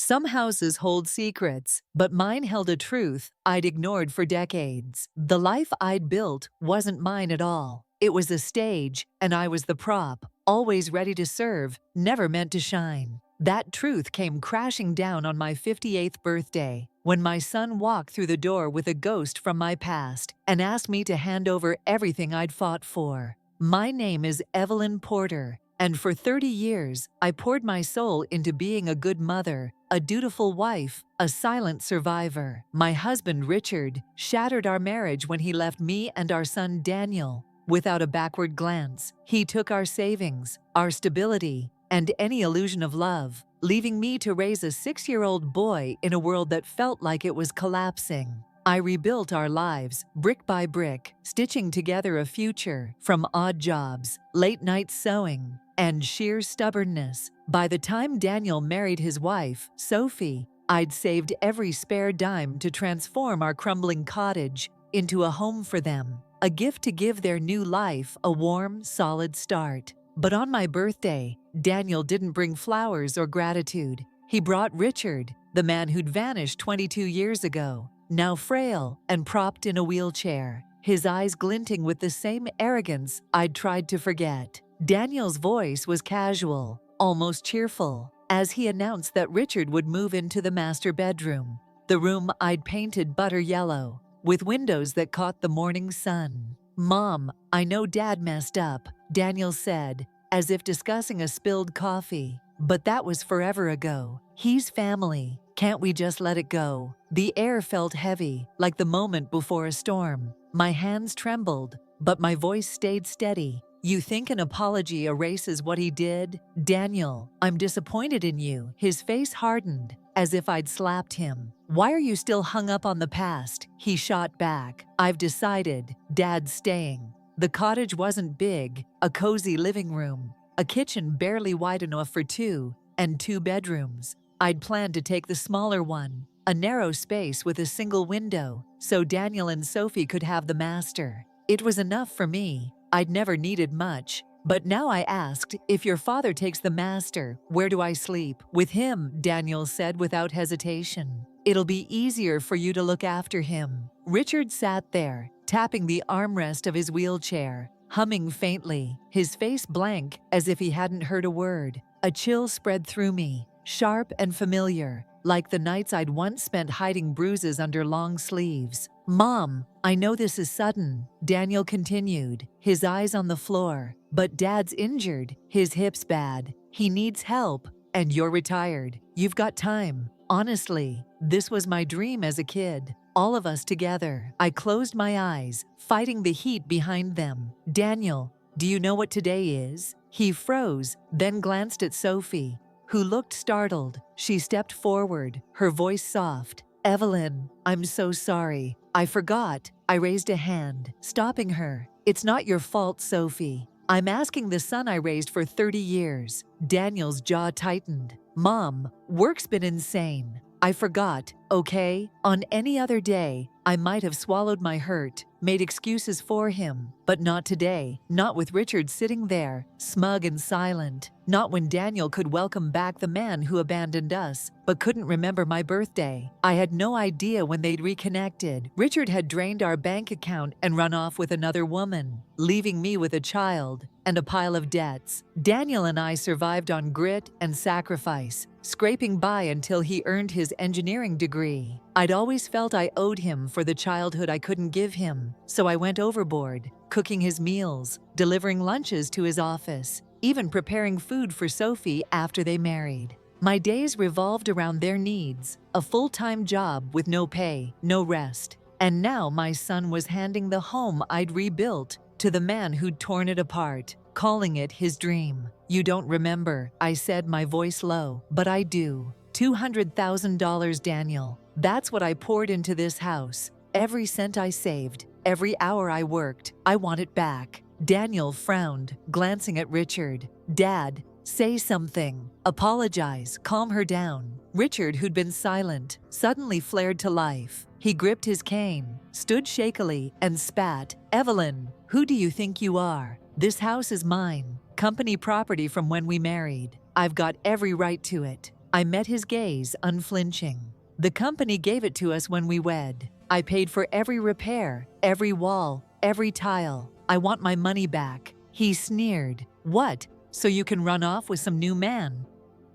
Some houses hold secrets, but mine held a truth I'd ignored for decades. The life I'd built wasn't mine at all. It was a stage, and I was the prop, always ready to serve, never meant to shine. That truth came crashing down on my 58th birthday, when my son walked through the door with a ghost from my past and asked me to hand over everything I'd fought for. My name is Evelyn Porter, and for 30 years, I poured my soul into being a good mother, a dutiful wife, a silent survivor. My husband, Richard, shattered our marriage when he left me and our son, Daniel. Without a backward glance, he took our savings, our stability, and any illusion of love, leaving me to raise a 6-year-old boy in a world that felt like it was collapsing. I rebuilt our lives, brick by brick, stitching together a future from odd jobs, late-night sewing, and sheer stubbornness. By the time Daniel married his wife, Sophie, I'd saved every spare dime to transform our crumbling cottage into a home for them, a gift to give their new life a warm, solid start. But on my birthday, Daniel didn't bring flowers or gratitude. He brought Richard, the man who'd vanished 22 years ago, now frail and propped in a wheelchair, his eyes glinting with the same arrogance I'd tried to forget. Daniel's voice was casual, almost cheerful, as he announced that Richard would move into the master bedroom, the room I'd painted butter yellow, with windows that caught the morning sun. "Mom, I know Dad messed up," Daniel said, as if discussing a spilled coffee. "But that was forever ago. He's family. Can't we just let it go?" The air felt heavy, like the moment before a storm. My hands trembled, but my voice stayed steady. "You think an apology erases what he did? Daniel, I'm disappointed in you." His face hardened, as if I'd slapped him. "Why are you still hung up on the past?" He shot back. "I've decided. Dad's staying." The cottage wasn't big, a cozy living room, a kitchen barely wide enough for two, and 2 bedrooms. I'd planned to take the smaller one, a narrow space with a single window, so Daniel and Sophie could have the master. It was enough for me. I'd never needed much. But now I asked, "If your father takes the master, where do I sleep?" "With him," Daniel said without hesitation. "It'll be easier for you to look after him." Richard sat there, tapping the armrest of his wheelchair, humming faintly, his face blank as if he hadn't heard a word. A chill spread through me, sharp and familiar, like the nights I'd once spent hiding bruises under long sleeves. "Mom, I know this is sudden," Daniel continued, his eyes on the floor, "but Dad's injured, his hip's bad, he needs help, and you're retired. You've got time. Honestly, this was my dream as a kid. All of us together." I closed my eyes, fighting the heat behind them. "Daniel, do you know what today is?" He froze, then glanced at Sophie, who looked startled. She stepped forward, her voice soft. "Evelyn, I'm so sorry. I forgot." I raised a hand, stopping her. "It's not your fault, Sophie. I'm asking the son I raised for 30 years. Daniel's jaw tightened. "Mom, work's been insane. I forgot, okay? On any other day, I might have swallowed my hurt, made excuses for him, but not today. Not with Richard sitting there, smug and silent. Not when Daniel could welcome back the man who abandoned us, but couldn't remember my birthday. I had no idea when they'd reconnected. Richard had drained our bank account and run off with another woman, leaving me with a child and a pile of debts. Daniel and I survived on grit and sacrifice, scraping by until he earned his engineering degree. I'd always felt I owed him for the childhood I couldn't give him, so I went overboard, cooking his meals, delivering lunches to his office, even preparing food for Sophie after they married. My days revolved around their needs, a full-time job with no pay, no rest. And now my son was handing the home I'd rebuilt to the man who'd torn it apart, calling it his dream. "You don't remember," I said, my voice low, "but I do. $200,000, Daniel. That's what I poured into this house. Every cent I saved, every hour I worked. I want it back." Daniel frowned, glancing at Richard. "Dad, say something. Apologize, calm her down." Richard, who'd been silent, suddenly flared to life. He gripped his cane, stood shakily, and spat. "Evelyn, who do you think you are? This house is mine, company property from when we married. I've got every right to it. I met his gaze, unflinching. The company gave it to us when we wed. I paid for every repair, every wall, every tile. I want my money back. He sneered. What? So you can run off with some new man?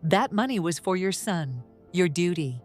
That money was for your son, your duty.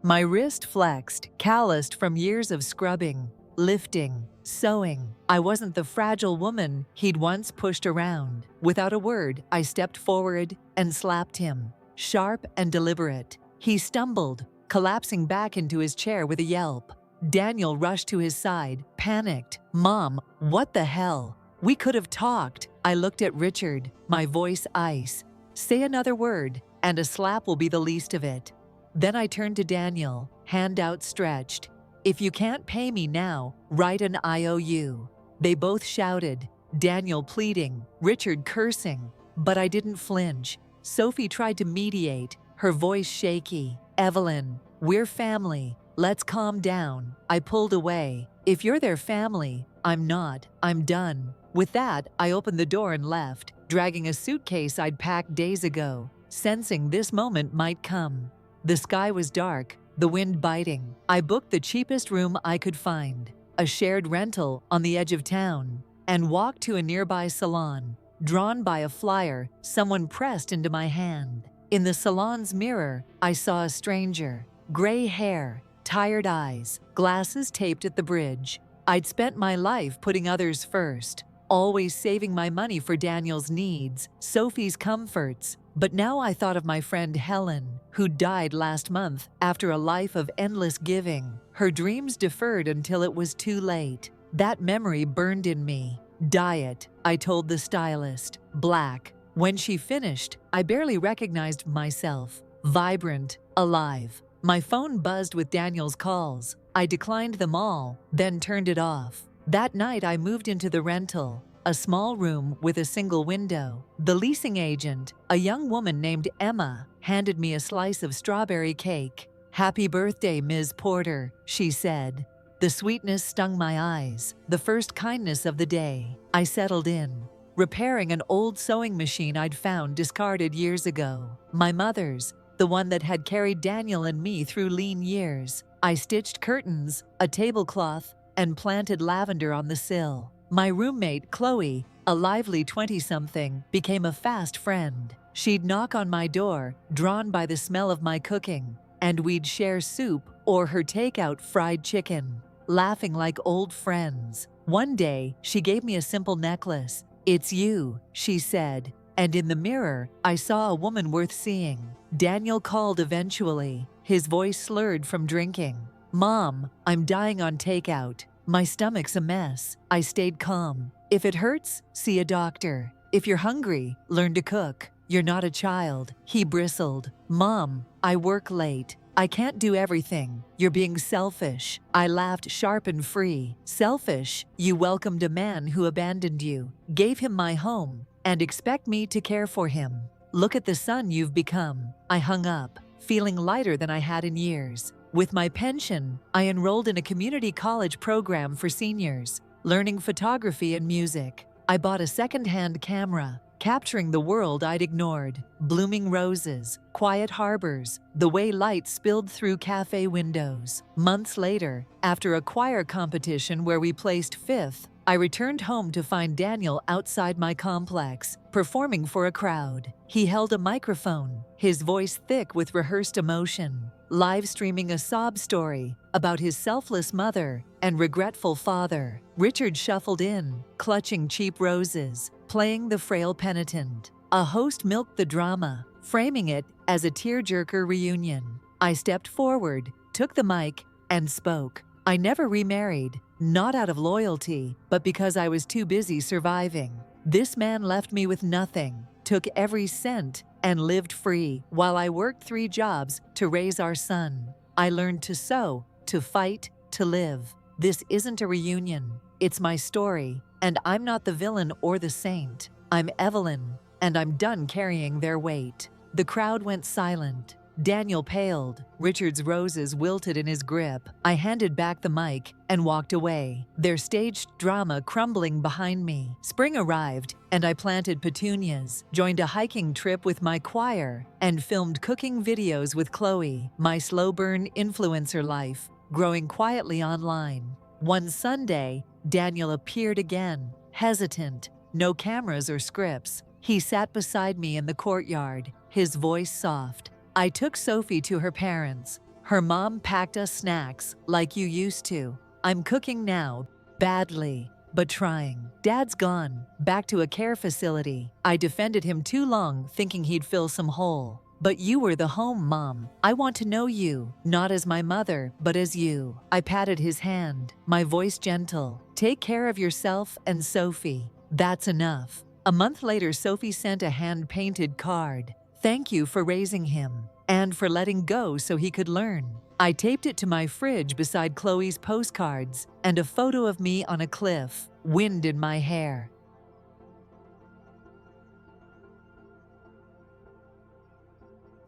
My wrist flexed, calloused from years of scrubbing, lifting, sewing. I wasn't the fragile woman he'd once pushed around. Without a word, I stepped forward and slapped him, sharp and deliberate. He stumbled, collapsing back into his chair with a yelp. Daniel rushed to his side, panicked. Mom, what the hell? We could have talked. I looked at Richard, my voice ice. Say another word, and a slap will be the least of it. Then I turned to Daniel, hand outstretched. If you can't pay me now, write an IOU. They both shouted, Daniel pleading, Richard cursing. But I didn't flinch. Sophie tried to mediate, her voice shaky. Evelyn, we're family. Let's calm down. I pulled away. If you're their family, I'm not. I'm done. With that, I opened the door and left, dragging a suitcase I'd packed days ago, sensing this moment might come. The sky was dark, the wind biting. I booked the cheapest room I could find, a shared rental on the edge of town, and walked to a nearby salon. Drawn by a flyer, someone pressed into my hand. In the salon's mirror, I saw a stranger. Gray hair, tired eyes, glasses taped at the bridge. I'd spent my life putting others first, always saving my money for Daniel's needs, Sophie's comforts. But now I thought of my friend Helen, who died last month after a life of endless giving. Her dreams deferred until it was too late. That memory burned in me. Dye it, I told the stylist. Black. When she finished, I barely recognized myself. Vibrant, alive. My phone buzzed with Daniel's calls. I declined them all, then turned it off. That night I moved into the rental, a small room with a single window. The leasing agent, a young woman named Emma, handed me a slice of strawberry cake. Happy birthday, Ms. Porter, she said. The sweetness stung my eyes, the first kindness of the day. I settled in, repairing an old sewing machine I'd found discarded years ago. My mother's, the one that had carried Daniel and me through lean years. I stitched curtains, a tablecloth, and planted lavender on the sill. My roommate, Chloe, a lively 20-something, became a fast friend. She'd knock on my door, drawn by the smell of my cooking, and we'd share soup or her takeout fried chicken, laughing like old friends. One day, she gave me a simple necklace. It's you, she said, and in the mirror, I saw a woman worth seeing. Daniel called eventually, his voice slurred from drinking. Mom, I'm dying on takeout. My stomach's a mess. I stayed calm. If it hurts, see a doctor. If you're hungry, learn to cook. You're not a child. He bristled. Mom, I work late. I can't do everything. You're being selfish. I laughed sharp and free. Selfish? You welcomed a man who abandoned you, gave him my home, and expect me to care for him. Look at the son you've become. I hung up, feeling lighter than I had in years. With my pension, I enrolled in a community college program for seniors, learning photography and music. I bought a second-hand camera, capturing the world I'd ignored. Blooming roses, quiet harbors, the way light spilled through cafe windows. Months later, after a choir competition where we placed 5th, I returned home to find Daniel outside my complex, performing for a crowd. He held a microphone, his voice thick with rehearsed emotion, live streaming a sob story about his selfless mother and regretful father. Richard shuffled in, clutching cheap roses, playing the frail penitent. A host milked the drama, framing it as a tearjerker reunion. I stepped forward, took the mic, and spoke. I never remarried, not out of loyalty, but because I was too busy surviving. This man left me with nothing, took every cent, and lived free while I worked 3 jobs to raise our son. I learned to sew, to fight, to live. This isn't a reunion. It's my story, and I'm not the villain or the saint. I'm Evelyn, and I'm done carrying their weight. The crowd went silent. Daniel paled. Richard's roses wilted in his grip. I handed back the mic and walked away, their staged drama crumbling behind me. Spring arrived, and I planted petunias, joined a hiking trip with my choir, and filmed cooking videos with Chloe, my slow-burn influencer life, growing quietly online. One Sunday, Daniel appeared again, hesitant, no cameras or scripts. He sat beside me in the courtyard, his voice soft. I took Sophie to her parents. Her mom packed us snacks, like you used to. I'm cooking now, badly, but trying. Dad's gone, back to a care facility. I defended him too long, thinking he'd fill some hole. But you were the home, Mom. I want to know you, not as my mother, but as you. I patted his hand, my voice gentle. Take care of yourself and Sophie. That's enough. A month later, Sophie sent a hand-painted card. Thank you for raising him, and for letting go so he could learn. I taped it to my fridge beside Chloe's postcards and a photo of me on a cliff, wind in my hair.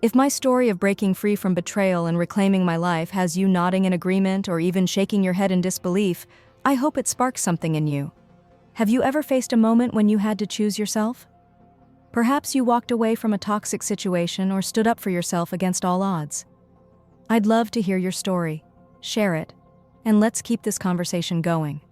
If my story of breaking free from betrayal and reclaiming my life has you nodding in agreement or even shaking your head in disbelief, I hope it sparks something in you. Have you ever faced a moment when you had to choose yourself? Perhaps you walked away from a toxic situation or stood up for yourself against all odds. I'd love to hear your story. Share it, and let's keep this conversation going.